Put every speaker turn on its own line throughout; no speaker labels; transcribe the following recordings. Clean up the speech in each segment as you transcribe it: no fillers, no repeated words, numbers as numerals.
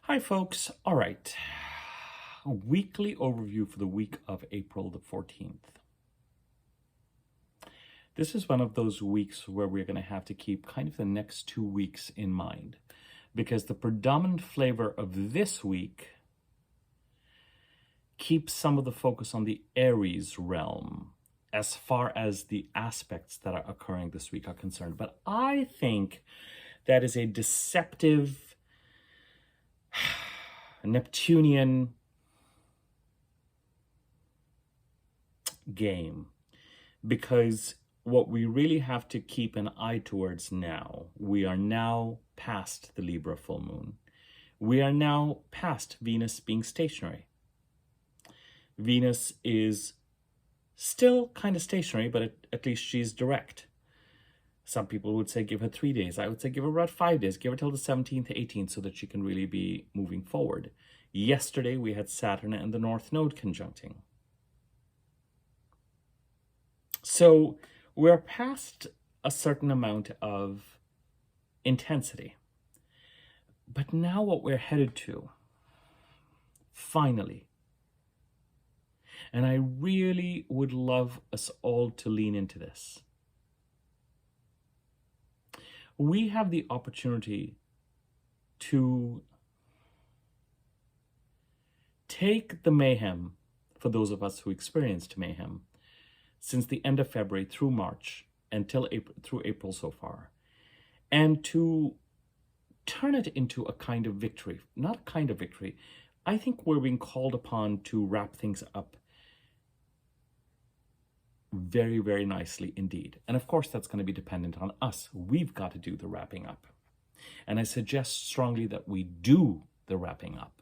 Hi, folks. All right. A weekly overview for the week of April the 14th. This is one of those weeks where we're going to have to keep kind of the next 2 weeks in mind, because the predominant flavor of this week keeps some of the focus on the Aries realm as far as the aspects that are occurring this week are concerned. But I think that is a deceptive Neptunian game, because what we really have to keep an eye towards now, we are now past the Libra full moon. We are now past Venus being stationary. Venus is still kind of stationary, but at least she's direct. Some people would say give her 3 days. I would say give her about 5 days. Give her till the 17th, 18th, so that she can really be moving forward. Yesterday, we had Saturn and the North Node conjuncting. So we're past a certain amount of intensity. But now what we're headed to, finally, and I really would love us all to lean into this. We have the opportunity to take the mayhem, for those of us who experienced mayhem, since the end of February through March until April, through April so far, and to turn it into a kind of victory. Not a kind of victory. I think we're being called upon to wrap things up very, very nicely indeed. And of course, that's going to be dependent on us. We've got to do the wrapping up. And I suggest strongly that we do the wrapping up.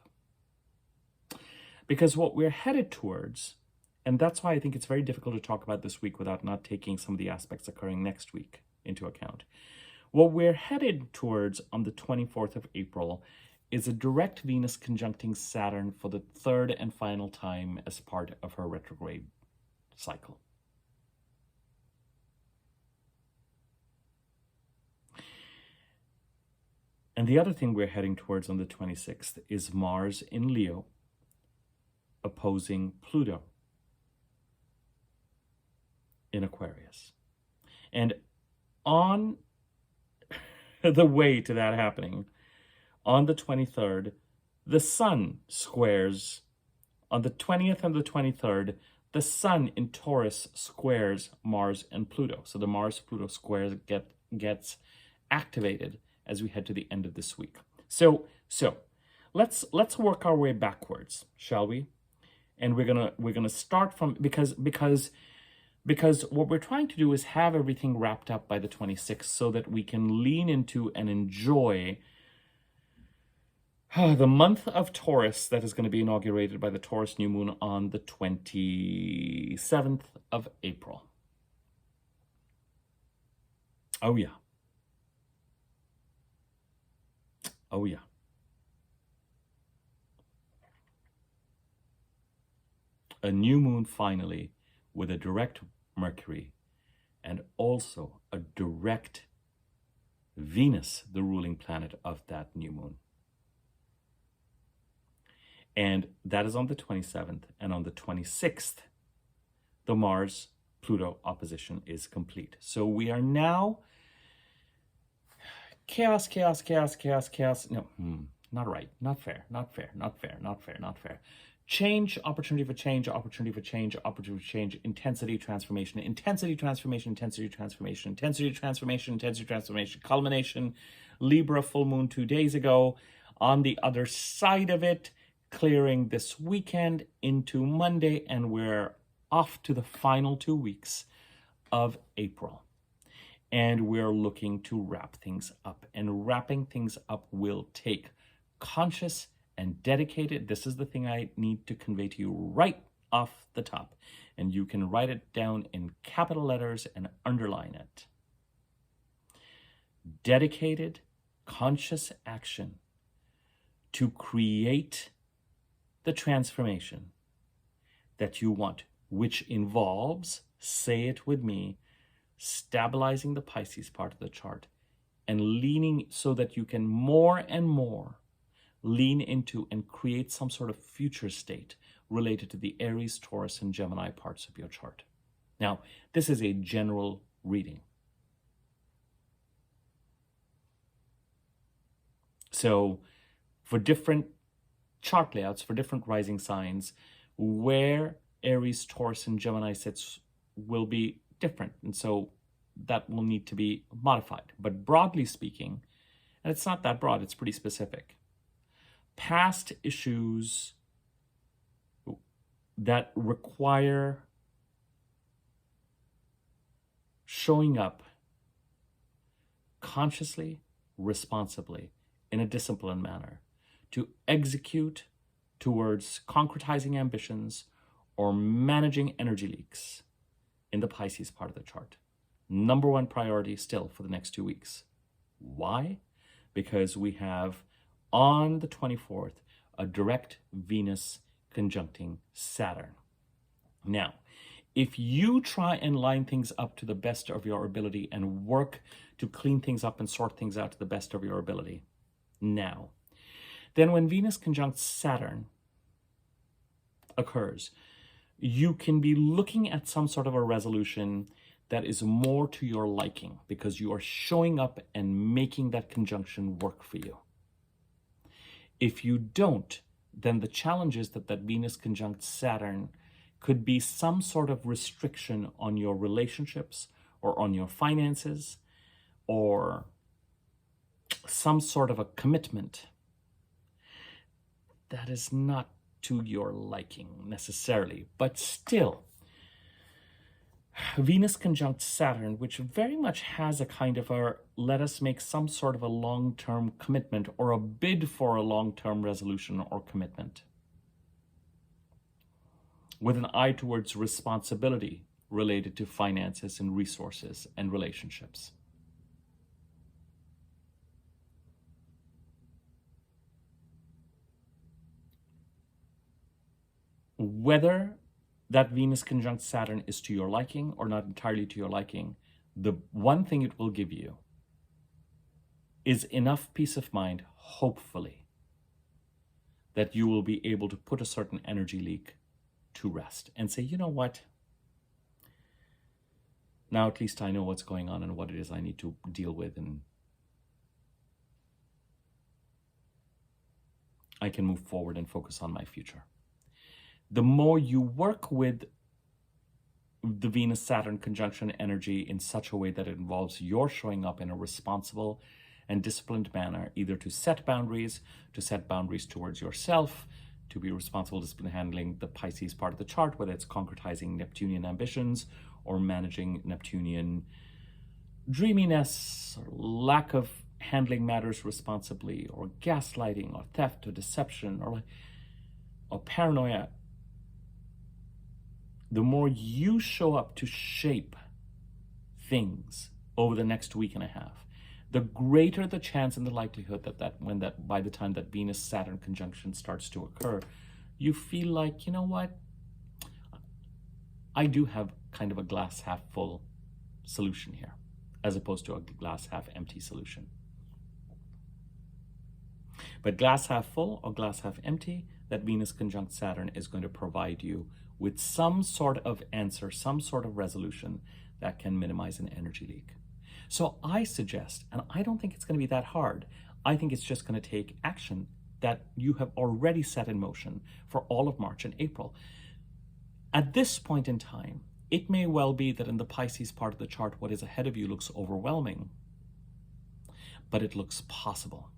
Because what we're headed towards, and that's why I think it's very difficult to talk about this week without not taking some of the aspects occurring next week into account. What we're headed towards on the 24th of April is a direct Venus conjuncting Saturn for the third and final time as part of her retrograde cycle. And the other thing we're heading towards on the 26th is Mars in Leo opposing Pluto in Aquarius. And on the way to that happening, on the 23rd, the Sun squares, on the 20th and the 23rd, the Sun in Taurus squares Mars and Pluto. So the Mars-Pluto square gets activated as we head to the end of this week. So let's work our way backwards, shall we? And we're gonna start from because what we're trying to do is have everything wrapped up by the 26th so that we can lean into and enjoy the month of Taurus that is going to be inaugurated by the Taurus new moon on the 27th of April. Oh yeah. Oh yeah. A new moon finally with a direct Mercury and also a direct Venus, the ruling planet of that new moon. And that is on the 27th. And on the 26th, the Mars-Pluto opposition is complete. So we are now chaos. No, not right. Not fair. Change, opportunity for change, intensity, transformation, culmination, Libra full moon 2 days ago. On the other side of it, clearing this weekend into Monday, and we're off to the final 2 weeks of April. And we're looking to wrap things up. And wrapping things up will take conscious and dedicated. This is the thing I need to convey to you right off the top. And you can write it down in capital letters and underline it. Dedicated, conscious action to create the transformation that you want, which involves, say it with me, stabilizing the Pisces part of the chart and leaning so that you can more and more lean into and create some sort of future state related to the Aries, Taurus, and Gemini parts of your chart. Now, this is a general reading. So for different chart layouts, for different rising signs, where Aries, Taurus, and Gemini sits will be different. And so that will need to be modified. But broadly speaking, and it's not that broad, it's pretty specific, past issues that require showing up consciously, responsibly, in a disciplined manner to execute towards concretizing ambitions or managing energy leaks in the Pisces part of the chart. Number one priority still for the next 2 weeks. Why? Because we have on the 24th a direct Venus conjuncting Saturn. Now, if you try and line things up to the best of your ability and work to clean things up and sort things out to the best of your ability now, then when Venus conjuncts Saturn occurs, you can be looking at some sort of a resolution that is more to your liking because you are showing up and making that conjunction work for you. If you don't, then the challenge is that Venus conjunct Saturn could be some sort of restriction on your relationships or on your finances or some sort of a commitment that is not to your liking necessarily. But still, Venus conjunct Saturn, which very much has a kind of a let us make some sort of a long-term commitment or a bid for a long-term resolution or commitment, with an eye towards responsibility related to finances and resources and relationships. Whether that Venus conjunct Saturn is to your liking or not entirely to your liking, the one thing it will give you is enough peace of mind, hopefully, that you will be able to put a certain energy leak to rest and say, you know what? Now at least I know what's going on and what it is I need to deal with, and I can move forward and focus on my future. The more you work with the Venus-Saturn conjunction energy in such a way that it involves your showing up in a responsible and disciplined manner, either to set boundaries towards yourself, to be responsible, disciplined, handling the Pisces part of the chart, whether it's concretizing Neptunian ambitions or managing Neptunian dreaminess, or lack of handling matters responsibly, or gaslighting, or theft, or deception, or paranoia. The more you show up to shape things over the next week and a half, the greater the chance and the likelihood that by the time that Venus-Saturn conjunction starts to occur, you feel like, you know what? I do have kind of a glass half full solution here, as opposed to a glass half empty solution. But glass half full or glass half empty, that Venus conjunct Saturn is going to provide you with some sort of answer, some sort of resolution that can minimize an energy leak. So I suggest, and I don't think it's going to be that hard, I think it's just going to take action that you have already set in motion for all of March and April. At this point in time, it may well be that in the Pisces part of the chart, what is ahead of you looks overwhelming, but it looks possible.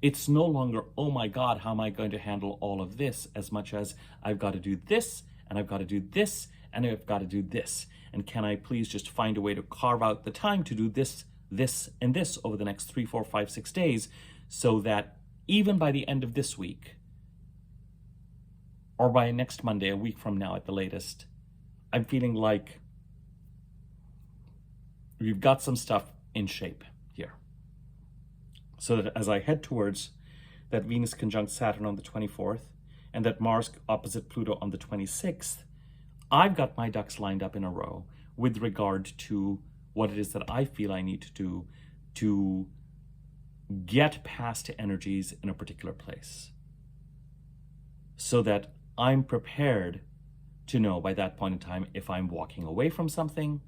It's no longer, oh my God, how am I going to handle all of this, as much as I've got to do this, and I've got to do this, and I've got to do this. And can I please just find a way to carve out the time to do this, this, and this over the next 3, 4, 5, 6 days, so that even by the end of this week, or by next Monday, a week from now at the latest, I'm feeling like we've got some stuff in shape here. So that as I head towards that Venus conjunct Saturn on the 24th and that Mars opposite Pluto on the 26th, I've got my ducks lined up in a row with regard to what it is that I feel I need to do to get past energies in a particular place so that I'm prepared to know by that point in time if I'm walking away from something,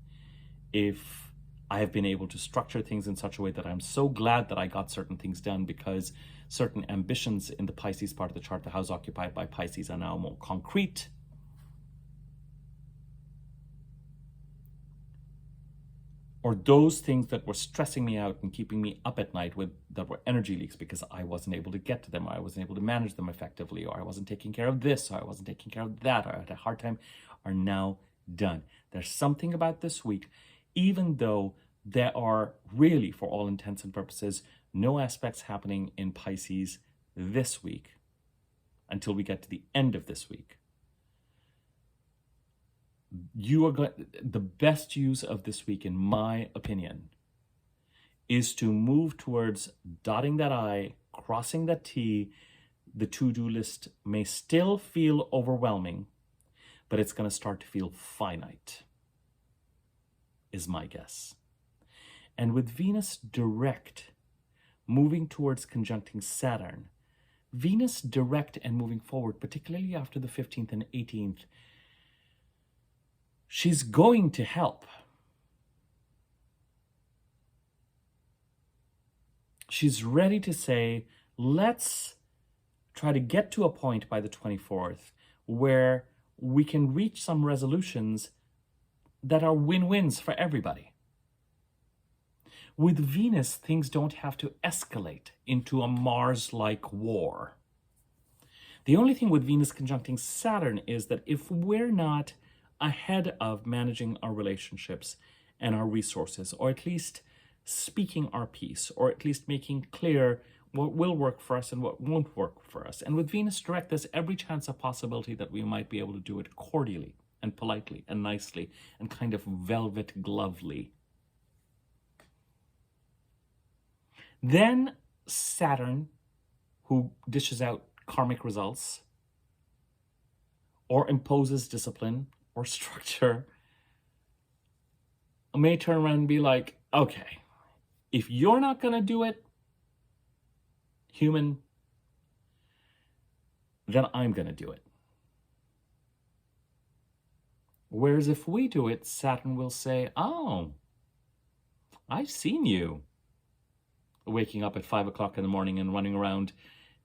if I have been able to structure things in such a way that I'm so glad that I got certain things done because certain ambitions in the Pisces part of the chart, the house occupied by Pisces, are now more concrete. Or those things that were stressing me out and keeping me up at night that were energy leaks because I wasn't able to get to them, or I wasn't able to manage them effectively, or I wasn't taking care of this, or I wasn't taking care of that, or I had a hard time, are now done. There's something about this week, even though there are really, for all intents and purposes, no aspects happening in Pisces this week until we get to the end of this week. The best use of this week, in my opinion, is to move towards dotting that I, crossing that T. The to-do list may still feel overwhelming, but it's going to start to feel finite, is my guess. And with Venus direct, moving towards conjuncting Saturn, Venus direct and moving forward, particularly after the 15th and 18th, she's going to help. She's ready to say, let's try to get to a point by the 24th where we can reach some resolutions that are win-wins for everybody. With Venus, things don't have to escalate into a Mars-like war. The only thing with Venus conjuncting Saturn is that if we're not ahead of managing our relationships and our resources, or at least speaking our piece, or at least making clear what will work for us and what won't work for us. And with Venus direct, there's every chance of possibility that we might be able to do it cordially and politely and nicely and kind of velvet glovely. Then Saturn, who dishes out karmic results or imposes discipline or structure, may turn around and be like, okay, if you're not going to do it, human, then I'm going to do it. Whereas if we do it, Saturn will say, oh, I've seen you waking up at 5 o'clock in the morning and running around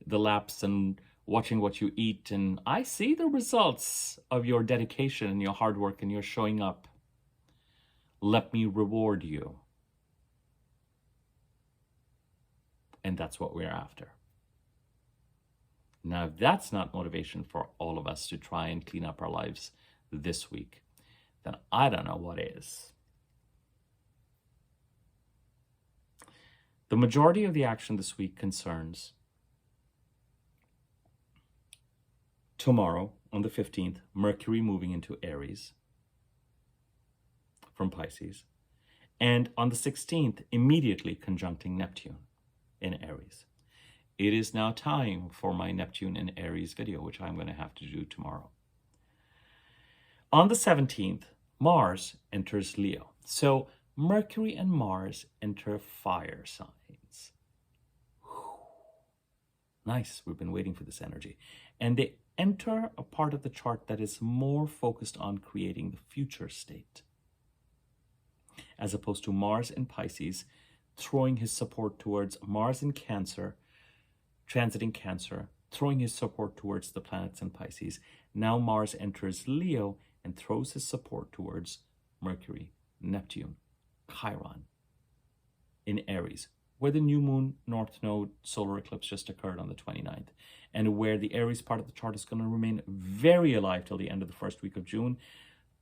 the laps and watching what you eat, and I see the results of your dedication and your hard work and your showing up. Let me reward you. And that's what we're after. Now, if that's not motivation for all of us to try and clean up our lives this week, then I don't know what is. The majority of the action this week concerns tomorrow, on the 15th, Mercury moving into Aries from Pisces, and on the 16th, immediately conjuncting Neptune in Aries. It is now time for my Neptune in Aries video, which I'm going to have to do tomorrow. On the 17th, Mars enters Leo. So Mercury and Mars enter fire signs. Whew. Nice, we've been waiting for this energy. And they enter a part of the chart that is more focused on creating the future state, as opposed to Mars in Pisces, throwing his support towards Mars in Cancer, transiting Cancer, throwing his support towards the planets in Pisces. Now Mars enters Leo and throws his support towards Mercury, Neptune, Chiron in Aries, where the new moon North Node solar eclipse just occurred on the 29th, and where the Aries part of the chart is going to remain very alive till the end of the first week of June.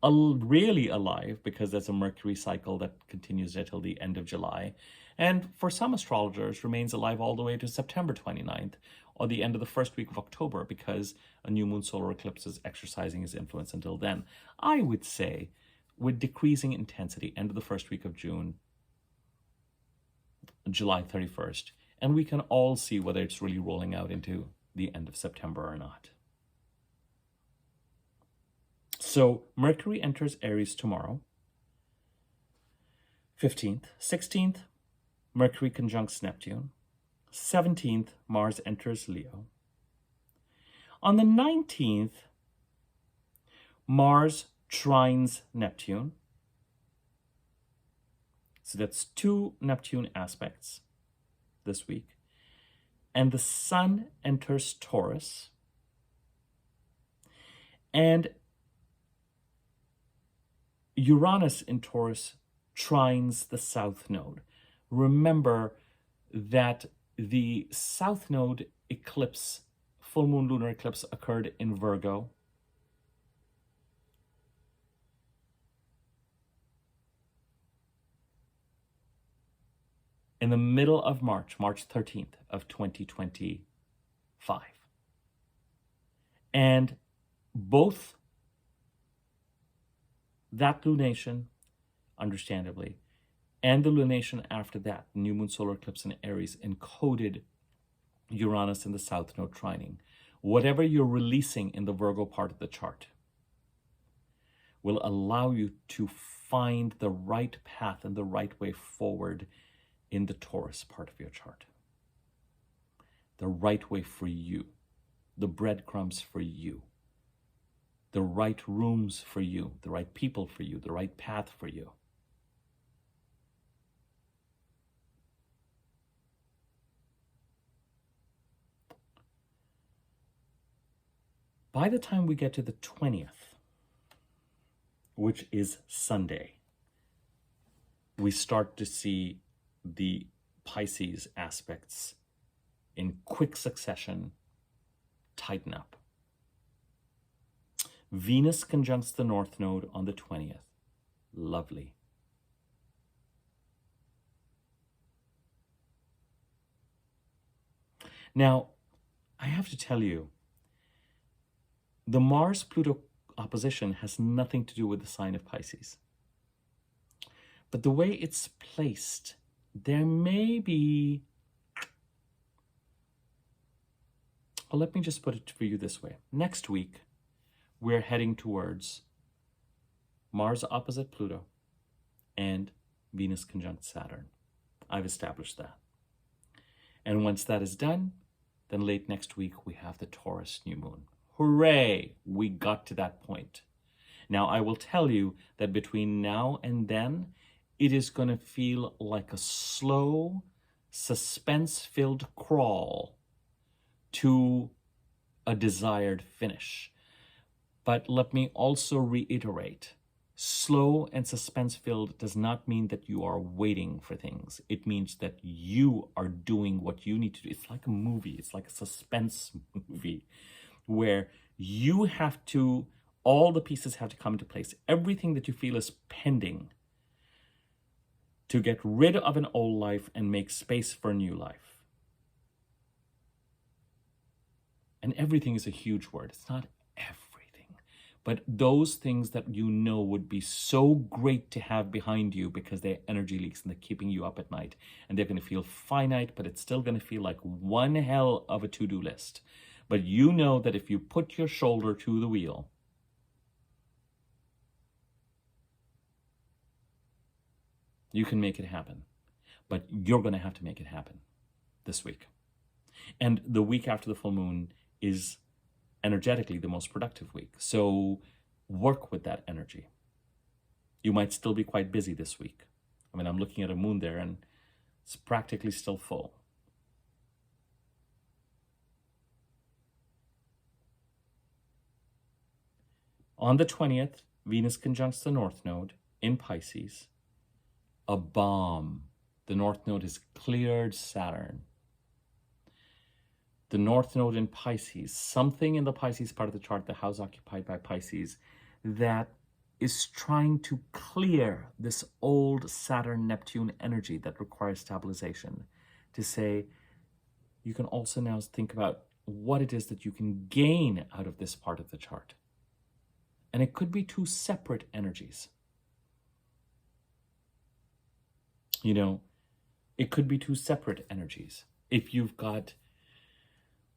Really alive, because there's a Mercury cycle that continues until the end of July, and for some astrologers remains alive all the way to September 29th or the end of the first week of October, because a new moon solar eclipse is exercising its influence until then. I would say with decreasing intensity, end of the first week of June, July 31st, and we can all see whether it's really rolling out into the end of September or not. So Mercury enters Aries tomorrow, 15th. 16th, Mercury conjuncts Neptune. 17th, Mars enters Leo. On the 19th, Mars trines Neptune. So that's 2 Neptune aspects this week. And the Sun enters Taurus. And Uranus in Taurus trines the South Node. Remember that the South Node eclipse, full moon lunar eclipse, occurred in Virgo. In the middle of March, March 13th of 2025. And both that lunation, understandably, and the lunation after that, new moon solar eclipse in Aries, encoded Uranus in the South Node trining. Whatever you're releasing in the Virgo part of the chart will allow you to find the right path and the right way forward in the Taurus part of your chart. The right way for you, the breadcrumbs for you, the right rooms for you, the right people for you, the right path for you. By the time we get to the 20th, which is Sunday, we start to see the Pisces aspects in quick succession tighten up. Venus conjuncts the North Node on the 20th. Lovely. Now, I have to tell you, the Mars-Pluto opposition has nothing to do with the sign of Pisces. But the way it's placed, there may be... Well, let me just put it for you this way. Next week, we're heading towards Mars opposite Pluto and Venus conjunct Saturn. I've established that. And once that is done, then late next week, we have the Taurus new moon. Hooray! We got to that point. Now, I will tell you that between now and then, it is going to feel like a slow, suspense-filled crawl to a desired finish. But let me also reiterate, slow and suspense-filled does not mean that you are waiting for things. It means that you are doing what you need to do. It's like a movie. It's like a suspense movie where you have to, all the pieces have to come into place. Everything that you feel is pending to get rid of an old life and make space for a new life. And everything is a huge word. It's not everything. But those things that you know would be so great to have behind you because they're energy leaks and they're keeping you up at night. And they're going to feel finite, but it's still going to feel like one hell of a to-do list. But you know that if you put your shoulder to the wheel, you can make it happen. But you're going to have to make it happen this week. And the week after the full moon is energetically the most productive week. So work with that energy. You might still be quite busy this week. I mean, I'm looking at a moon there and it's practically still full. On the 20th, Venus conjuncts the North Node in Pisces. A bomb. The North Node has cleared Saturn. The North Node in Pisces, something in the Pisces part of the chart, the house occupied by Pisces, that is trying to clear this old Saturn-Neptune energy that requires stabilization. To say, you can also now think about what it is that you can gain out of this part of the chart. And it could be two separate energies. You know, it could be two separate energies. If you've got,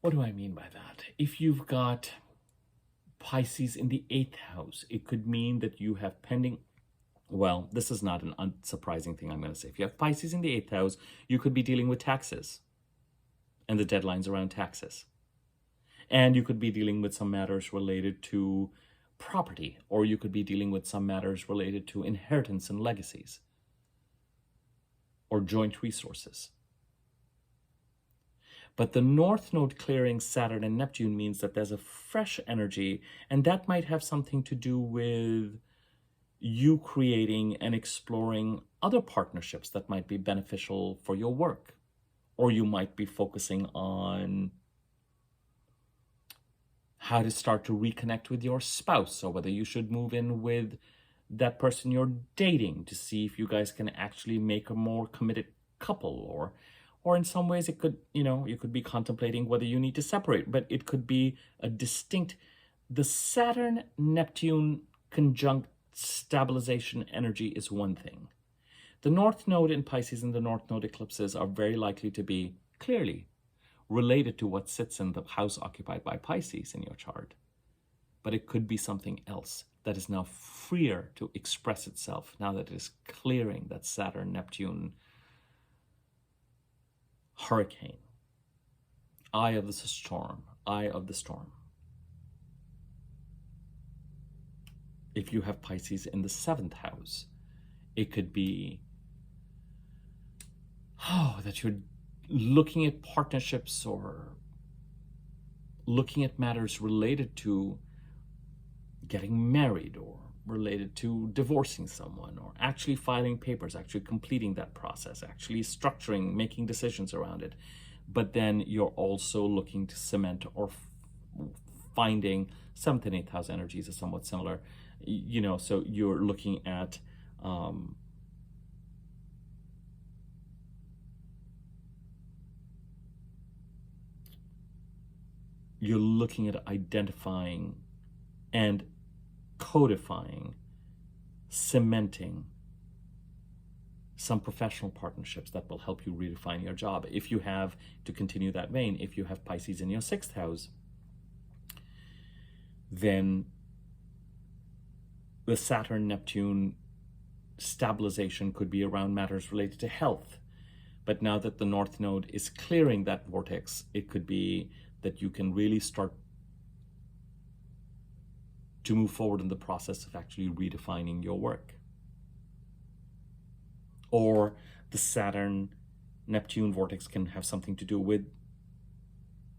what do I mean by that? If you've got Pisces in the 8th house, it could mean that you have pending, well, this is not an unsurprising thing I'm going to say. If you have Pisces in the 8th house, you could be dealing with taxes. and the deadlines around taxes. And you could be dealing with some matters related to property, or you could be dealing with some matters related to inheritance and legacies, or joint resources. But the North Node clearing Saturn and Neptune means that there's a fresh energy, and that might have something to do with you creating and exploring other partnerships that might be beneficial for your work. Or you might be focusing on how to start to reconnect with your spouse, or whether you should move in with that person you're dating to see if you guys can actually make a more committed couple, or in some ways it could, you could be contemplating whether you need to separate, but it could be a distinct, the Saturn-Neptune conjunct stabilization energy is one thing. The North Node in Pisces and the North Node eclipses are very likely to be clearly related to what sits in the house occupied by Pisces in your chart. But it could be something else that is now freer to express itself now that it is clearing that Saturn-Neptune hurricane, eye of the storm. If you have Pisces in the 7th house, it could be that you're looking at partnerships or looking at matters related to getting married, or related to divorcing someone, or actually filing papers, actually completing that process, actually structuring, making decisions around it. But then you're also looking to cement or finding 7th and 8th house energies are somewhat similar. So you're looking at identifying and codifying, cementing some professional partnerships that will help you redefine your job. If you have, to continue that vein, if you have Pisces in your 6th house, then the Saturn-Neptune stabilization could be around matters related to health. But now that the North Node is clearing that vortex, it could be that you can really start to move forward in the process of actually redefining your work. Or the Saturn-Neptune vortex can have something to do with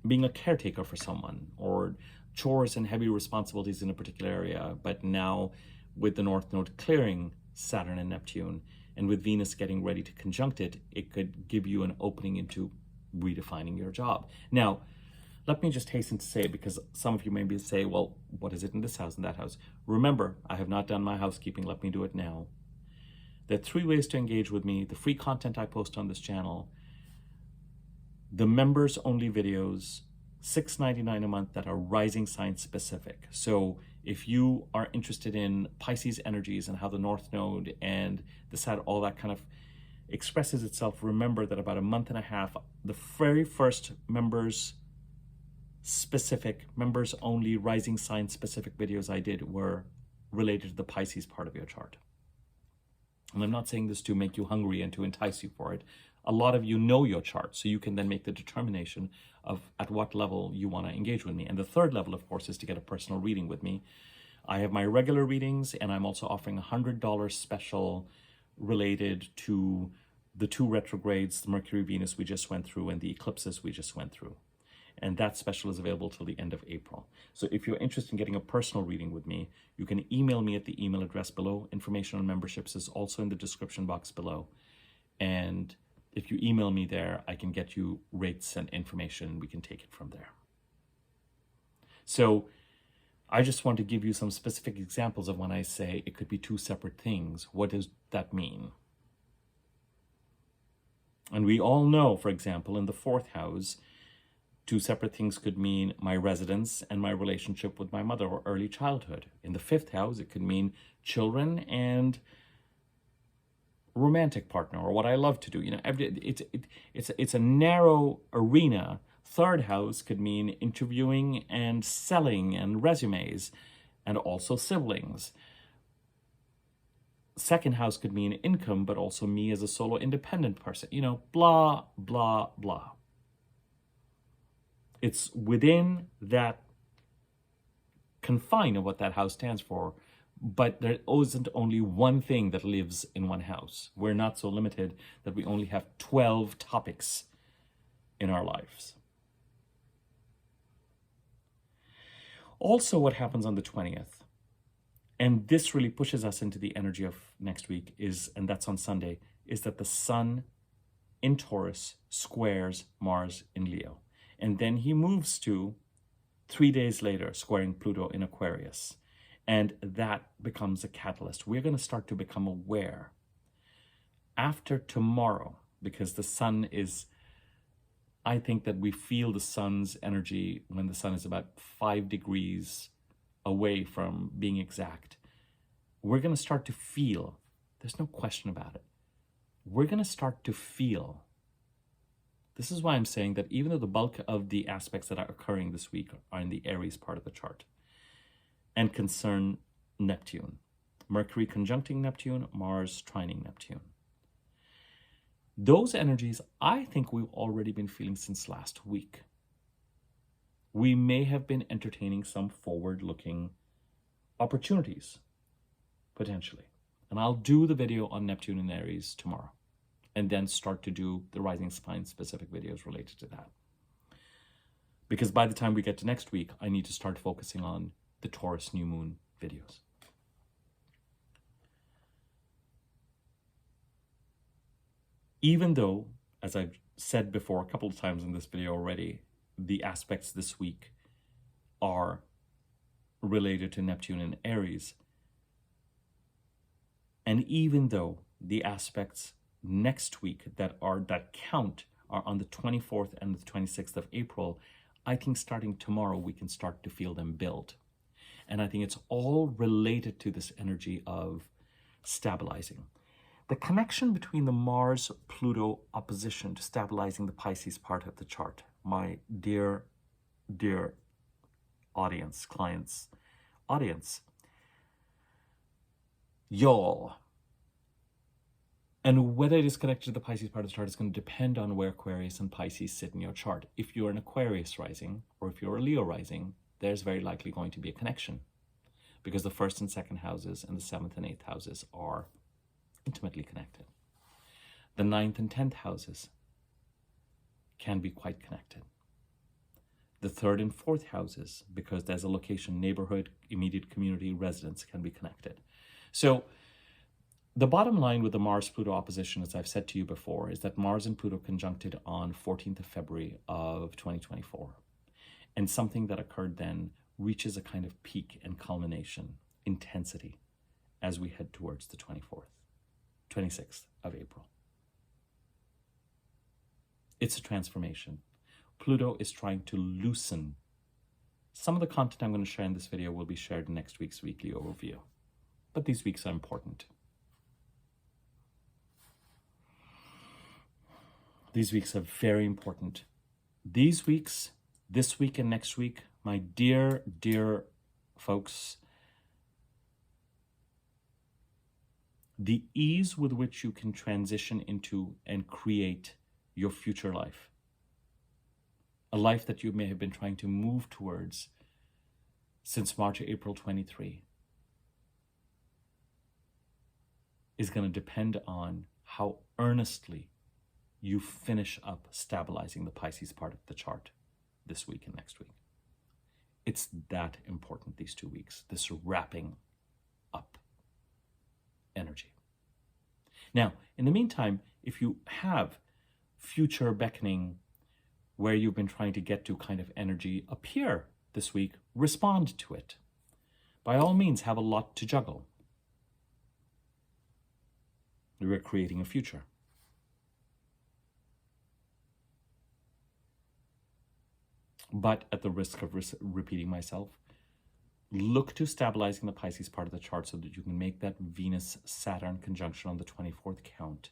being a caretaker for someone, or chores and heavy responsibilities in a particular area. But now with the North Node clearing Saturn and Neptune, and with Venus getting ready to conjunct it, it could give you an opening into redefining your job. Now, let me just hasten to say, because some of you may say, well, what is it in this house and that house? Remember, I have not done my housekeeping. Let me do it now. There are 3 ways to engage with me: the free content I post on this channel, the members only videos, $6.99 a month, that are rising sign specific. So if you are interested in Pisces energies and how the North Node and the Saturn, all that kind of expresses itself, remember that about a month and a half, the very first members only rising sign specific videos I did were related to the Pisces part of your chart. And I'm not saying this to make you hungry and to entice you for it. A lot of you know your chart, so you can then make the determination of at what level you want to engage with me. And the third level, of course, is to get a personal reading with me. I have my regular readings, and I'm also offering a $100 special related to the 2 retrogrades, the Mercury, Venus we just went through, and the eclipses we just went through. And that special is available till the end of April. So if you're interested in getting a personal reading with me, you can email me at the email address below. Information on memberships is also in the description box below. And if you email me there, I can get you rates and information. We can take it from there. So I just want to give you some specific examples of when I say it could be 2 separate things. What does that mean? And we all know, for example, in the 4th house, 2 separate things could mean my residence and my relationship with my mother, or early childhood. In the 5th house, it could mean children and romantic partner, or what I love to do. It's a narrow arena. 3rd house could mean interviewing and selling and resumes, and also siblings. 2nd house could mean income, but also me as a solo independent person. Blah, blah, blah. It's within that confine of what that house stands for, but there isn't only one thing that lives in one house. We're not so limited that we only have 12 topics in our lives. Also, what happens on the 20th, and this really pushes us into the energy of next week, is, and that's on Sunday, is that the Sun in Taurus squares Mars in Leo. And then he moves to 3 days later, squaring Pluto in Aquarius. And that becomes a catalyst. We're going to start to become aware after tomorrow, because the Sun is, I think that we feel the Sun's energy when the Sun is about 5 degrees away from being exact. We're going to start to feel, there's no question about it, we're going to start to feel. This is why I'm saying that even though the bulk of the aspects that are occurring this week are in the Aries part of the chart and concern Neptune, Mercury conjuncting Neptune, Mars trining Neptune. Those energies, I think we've already been feeling since last week. We may have been entertaining some forward-looking opportunities, potentially. And I'll do the video on Neptune and Aries tomorrow, and then start to do the rising sign specific videos related to that. Because by the time we get to next week, I need to start focusing on the Taurus new moon videos. Even though, as I've said before a couple of times in this video already, the aspects this week are related to Neptune and Aries, and even though the aspects next week that count are on the 24th and the 26th of April, I think starting tomorrow we can start to feel them build. And I think it's all related to this energy of stabilizing. The connection between the Mars-Pluto opposition to stabilizing the Pisces part of the chart, my dear, dear audience, clients, audience, y'all. And whether it is connected to the Pisces part of the chart is going to depend on where Aquarius and Pisces sit in your chart. If you're an Aquarius rising, or if you're a Leo rising, there's very likely going to be a connection, because the first and second houses and the 7th and 8th houses are intimately connected. The 9th and 10th houses can be quite connected. The 3rd and 4th houses, because there's a location, neighborhood, immediate community, residence, can be connected. So the bottom line with the Mars-Pluto opposition, as I've said to you before, is that Mars and Pluto conjuncted on 14th of February of 2024. And something that occurred then reaches a kind of peak and culmination, intensity, as we head towards the 26th of April. It's a transformation. Pluto is trying to loosen. Some of the content I'm going to share in this video will be shared in next week's weekly overview. But these weeks are important. These weeks are very important. These weeks, this week and next week, my dear, dear folks, the ease with which you can transition into and create your future life, a life that you may have been trying to move towards since March or April 23, is going to depend on how earnestly you finish up stabilizing the Pisces part of the chart this week and next week. It's that important, these 2 weeks, this wrapping up energy. Now, in the meantime, if you have future beckoning where you've been trying to get to kind of energy appear this week, respond to it. By all means, have a lot to juggle. We're creating a future. But at the risk of repeating myself, look to stabilizing the Pisces part of the chart so that you can make that Venus-Saturn conjunction on the 24th count.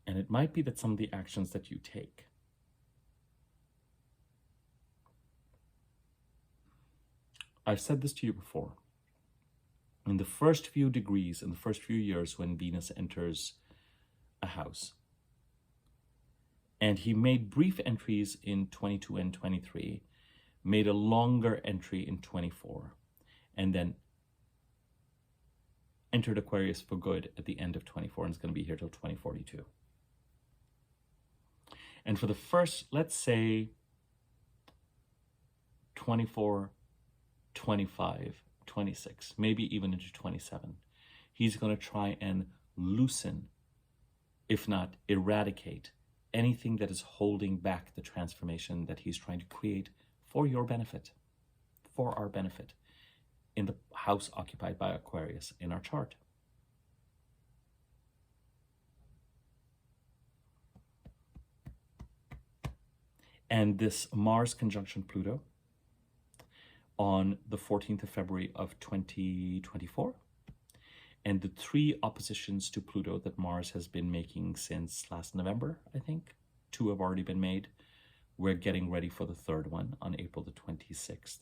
And it might be that some of the actions that you take I've said this to you before. In the first few degrees, in the first few years when Venus enters a house, And he made brief entries in 22 and 23, made a longer entry in 24, and then entered Aquarius for good at the end of 24, and is going to be here till 2042. And for the first, let's say, 24, 25, 26, maybe even into 27, he's going to try and loosen, if not eradicate, anything that is holding back the transformation that he's trying to create for your benefit, for our benefit, in the house occupied by Aquarius in our chart. And this Mars conjunction Pluto on the 14th of February of 2024, and the 3 oppositions to Pluto that Mars has been making since last November, I think. 2 have already been made. We're getting ready for the 3rd one on April the 26th.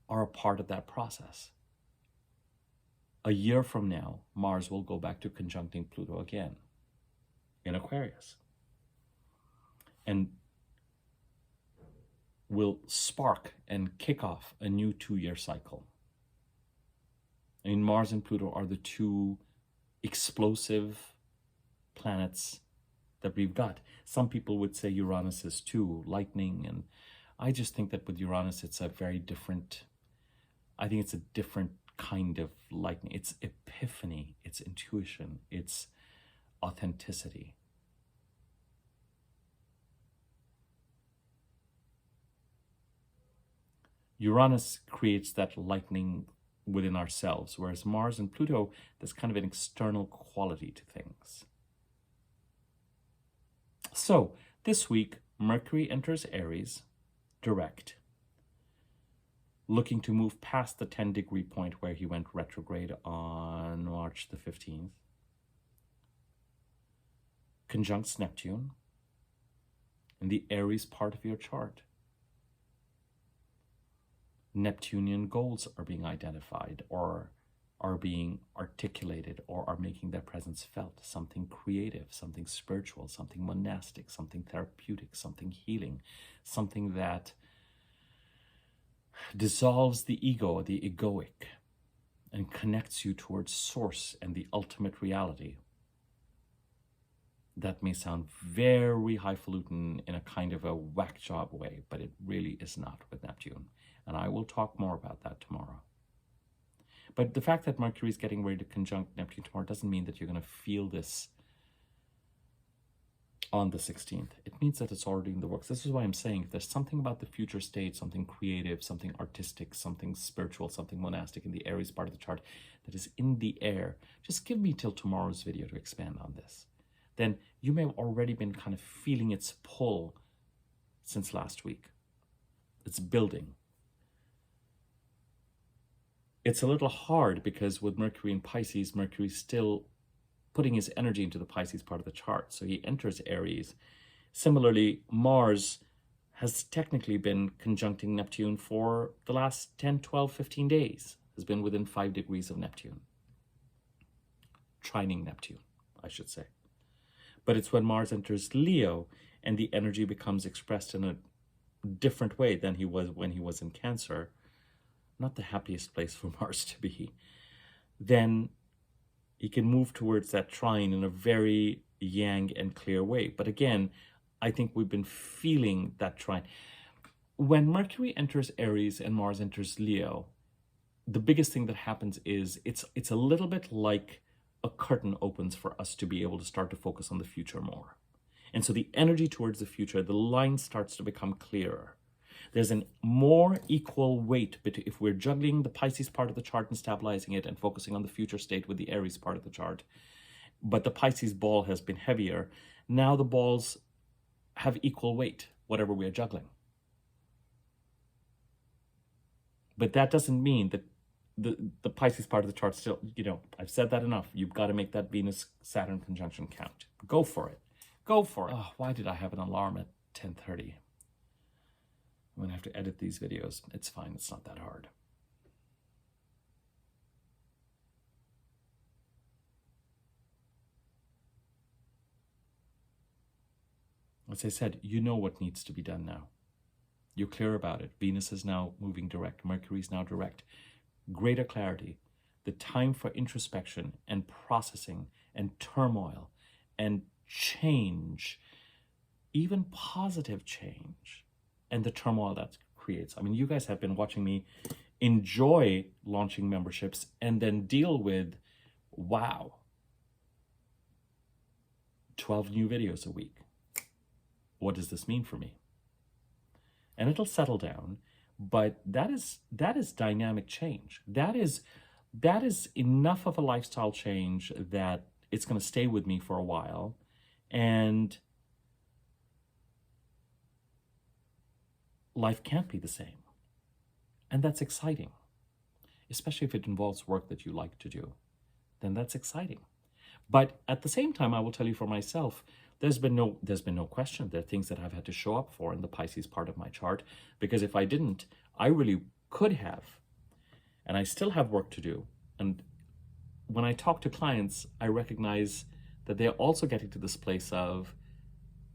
Are a part of that process. A year from now, Mars will go back to conjuncting Pluto again in Aquarius, and will spark and kick off a new 2-year cycle. I mean, Mars and Pluto are the 2 explosive planets that we've got. Some people would say Uranus is too, lightning, and I just think that with Uranus, it's a very different, I think it's a different kind of lightning. It's epiphany, it's intuition, it's authenticity. Uranus creates that lightning within ourselves, whereas Mars and Pluto, there's kind of an external quality to things. So this week, Mercury enters Aries direct, looking to move past the 10-degree point where he went retrograde on March the 15th. Conjuncts Neptune in the Aries part of your chart. Neptunian goals are being identified, or are being articulated, or are making their presence felt. Something creative, something spiritual, something monastic, something therapeutic, something healing, something that dissolves the ego, the egoic, and connects you towards source and the ultimate reality. That may sound very highfalutin in a kind of a whack job way, but it really is not with Neptune. And I will talk more about that tomorrow. But the fact that Mercury is getting ready to conjunct Neptune tomorrow doesn't mean that you're going to feel this on the 16th. It means that it's already in the works. This is why I'm saying if there's something about the future state, something creative, something artistic, something spiritual, something monastic in the Aries part of the chart that is in the air, just give me till tomorrow's video to expand on this. Then you may have already been kind of feeling its pull since last week. It's building. It's a little hard because with Mercury in Pisces, Mercury's still putting his energy into the Pisces part of the chart. So he enters Aries. Similarly, Mars has technically been conjuncting Neptune for the last 10, 12, 15 days. Has been within 5 degrees of Neptune. Trining Neptune, I should say. But it's when Mars enters Leo and the energy becomes expressed in a different way than he was when he was in Cancer. Not the happiest place for Mars to be. Then he can move towards that trine in a very yang and clear way. But again, I think we've been feeling that trine. When Mercury enters Aries and Mars enters Leo, the biggest thing that happens is it's a little bit like a curtain opens for us to be able to start to focus on the future more. And so the energy towards the future, the line starts to become clearer. There's a more equal weight if we're juggling the Pisces part of the chart and stabilizing it and focusing on the future state with the Aries part of the chart. But the Pisces ball has been heavier. Now the balls have equal weight, whatever we're juggling. But that doesn't mean that the Pisces part of the chart still, I've said that enough. You've got to make that Venus-Saturn conjunction count. Go for it. Go for it. Oh, why did I have an alarm at 10:30? I'm going to have to edit these videos. It's fine. It's not that hard. As I said, you know what needs to be done now. You're clear about it. Venus is now moving direct. Mercury is now direct. Greater clarity. The time for introspection and processing and turmoil and change, even positive change, and the turmoil that creates. I mean, you guys have been watching me enjoy launching memberships and then deal with, wow, 12 new videos a week. What does this mean for me? And it'll settle down, but that is dynamic change. That is enough of a lifestyle change that it's going to stay with me for a while, and life can't be the same. And that's exciting, especially if it involves work that you like to do. Then that's exciting. But at the same time, I will tell you for myself, there's been no question. There are things that I've had to show up for in the Pisces part of my chart, because if I didn't, I really could have, and I still have work to do. And when I talk to clients, I recognize that they're also getting to this place of,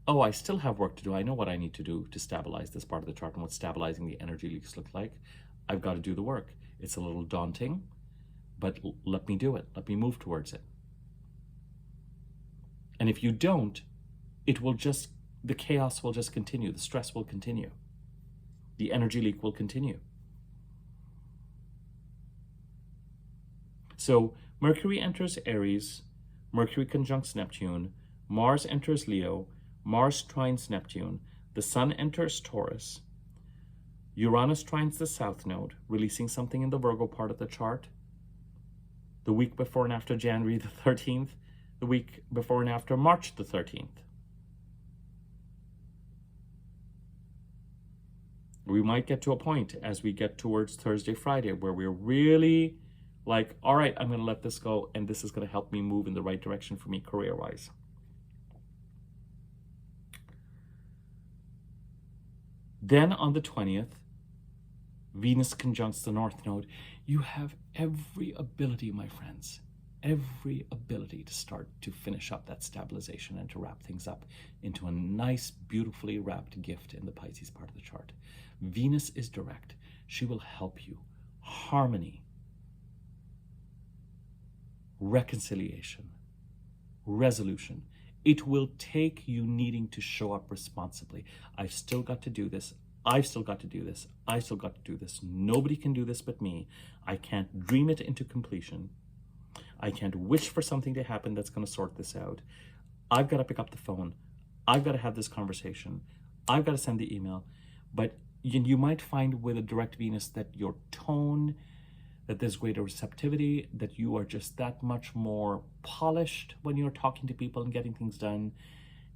oh, I still have work to do. I know what I need to do to stabilize this part of the chart and what stabilizing the energy leaks look like. I've got to do the work. It's a little daunting, but let me do it. Let me move towards it. And if you don't, the chaos will just continue. The stress will continue. The energy leak will continue. So Mercury enters Aries, Mercury conjuncts Neptune, Mars enters Leo, Mars trines Neptune, the Sun enters Taurus, Uranus trines the South Node, releasing something in the Virgo part of the chart. The week before and after January the 13th, the week before and after March the 13th. We might get to a point as we get towards Thursday, Friday, where we're really like, all right, I'm going to let this go, and this is going to help me move in the right direction for me career-wise. Then on the 20th, Venus conjuncts the North Node. You have every ability, my friends, every ability to start to finish up that stabilization and to wrap things up into a nice, beautifully wrapped gift in the Pisces part of the chart. Venus is direct. She will help you. Harmony, reconciliation, resolution. It will take you needing to show up responsibly. I've still got to do this. I've still got to do this. I've still got to do this. Nobody can do this but me. I can't dream it into completion. I can't wish for something to happen that's going to sort this out. I've got to pick up the phone. I've got to have this conversation. I've got to send the email. But you might find with a direct Venus that your tone, that there's greater receptivity, that you are just that much more polished when you're talking to people and getting things done,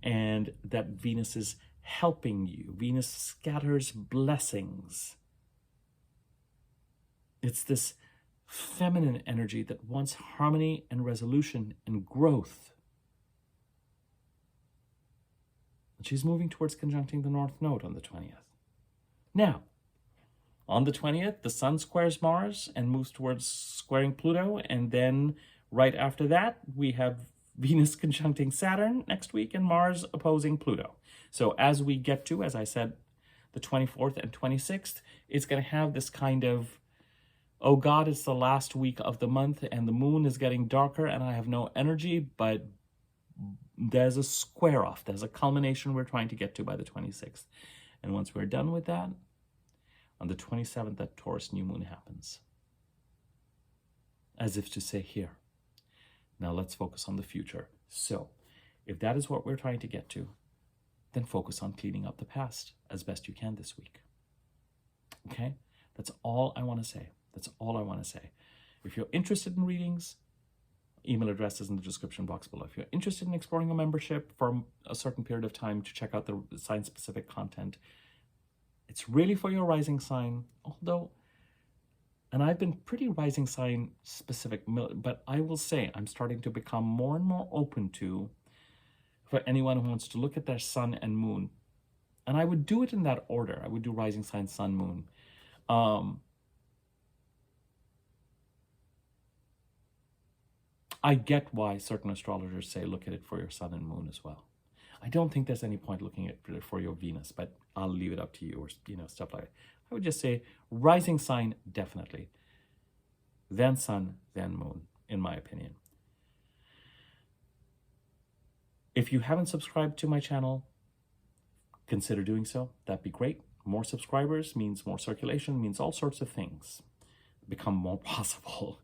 and that Venus is helping you. Venus scatters blessings. It's this feminine energy that wants harmony and resolution and growth. And she's moving towards conjuncting the North Node on the 20th. Now, on the 20th, the Sun squares Mars and moves towards squaring Pluto. And then right after that, we have Venus conjuncting Saturn next week and Mars opposing Pluto. So as we get to, as I said, the 24th and 26th, it's going to have this kind of, oh God, it's the last week of the month and the moon is getting darker and I have no energy, but there's a square off. There's a culmination we're trying to get to by the 26th. And once we're done with that, on the 27th, that Taurus new moon happens. As if to say, here, now let's focus on the future. So if that is what we're trying to get to, then focus on cleaning up the past as best you can this week. Okay? That's all I want to say. That's all I want to say. If you're interested in readings, email address is in the description box below. If you're interested in exploring a membership for a certain period of time to check out the sign-specific content, it's really for your rising sign, although, and I've been pretty rising sign specific, but I will say I'm starting to become more and more open to, for anyone who wants to look at their sun and moon. And I would do it in that order. I would do rising sign, sun, moon. I get why certain astrologers say look at it for your sun and moon as well. I don't think there's any point looking at for your Venus, but I'll leave it up to you, or stuff like that. I would just say rising sign, definitely. Then sun, then moon, in my opinion. If you haven't subscribed to my channel, consider doing so. That'd be great. More subscribers means more circulation, means all sorts of things become more possible.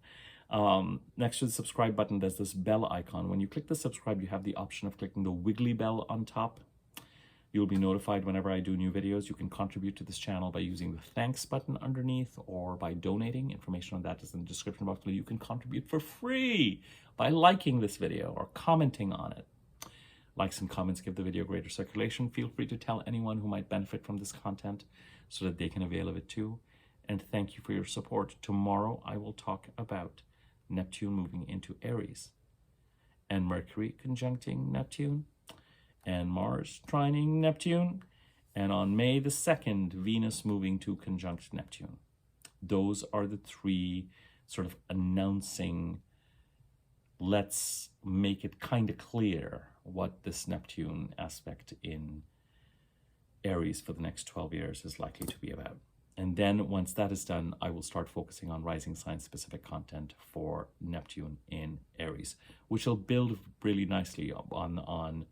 Next to the subscribe button, there's this bell icon. When you click the subscribe, you have the option of clicking the wiggly bell on top. You'll be notified whenever I do new videos. You can contribute to this channel by using the thanks button underneath or by donating. Information on that is in the description box below. You can contribute for free by liking this video or commenting on it. Likes and comments give the video greater circulation. Feel free to tell anyone who might benefit from this content so that they can avail of it too. And thank you for your support. Tomorrow I will talk about Neptune moving into Aries and Mercury conjuncting Neptune and Mars trining Neptune, and on May the 2nd, Venus moving to conjunct Neptune. Those are the three sort of announcing, let's make it kind of clear what this Neptune aspect in Aries for the next 12 years is likely to be about. And then once that is done, I will start focusing on rising sign specific content for Neptune in Aries, which will build really nicely on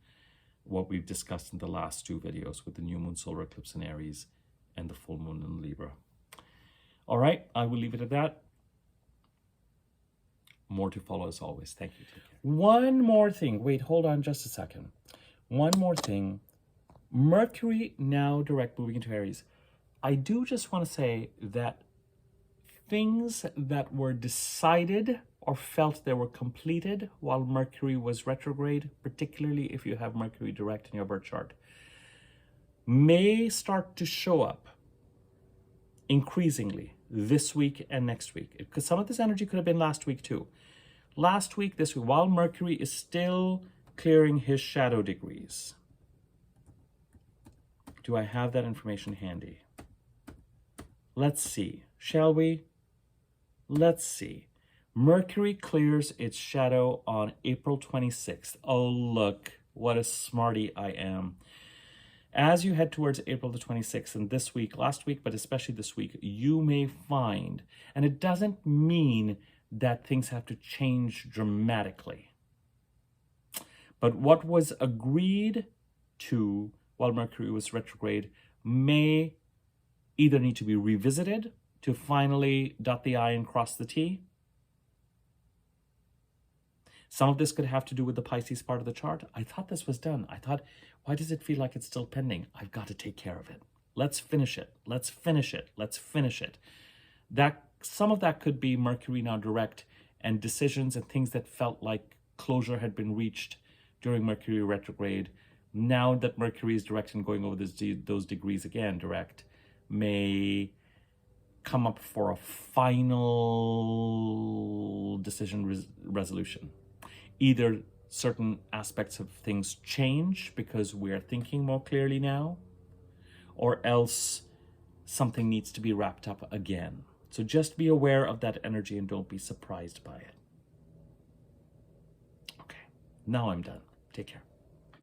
what we've discussed in the last two videos with the new moon solar eclipse in Aries and the full moon in Libra. All right, I will leave it at that. More to follow as always. Thank you. Take care. One more thing. Wait, hold on just a second. One more thing. Mercury now direct moving into Aries. I do just want to say that things that were decided or felt they were completed while Mercury was retrograde, particularly if you have Mercury direct in your birth chart, may start to show up increasingly this week and next week. Because some of this energy could have been last week too. Last week, this week, while Mercury is still clearing his shadow degrees. Do I have that information handy? Let's see, shall we? Let's see. Mercury clears its shadow on April 26th. Oh, look, what a smarty I am. As you head towards April the 26th, and this week, last week, but especially this week, you may find, and it doesn't mean that things have to change dramatically, but what was agreed to while Mercury was retrograde may either need to be revisited to finally dot the I and cross the T. Some of this could have to do with the Pisces part of the chart. I thought this was done. I thought, why does it feel like it's still pending? I've got to take care of it. Let's finish it. Let's finish it. Let's finish it. Some of that could be Mercury now direct and decisions and things that felt like closure had been reached during Mercury retrograde. Now that Mercury is direct and going over those degrees again direct, may come up for a final decision resolution. Either certain aspects of things change because we're thinking more clearly now, or else something needs to be wrapped up again. So just be aware of that energy and don't be surprised by it. Okay, now I'm done. Take care.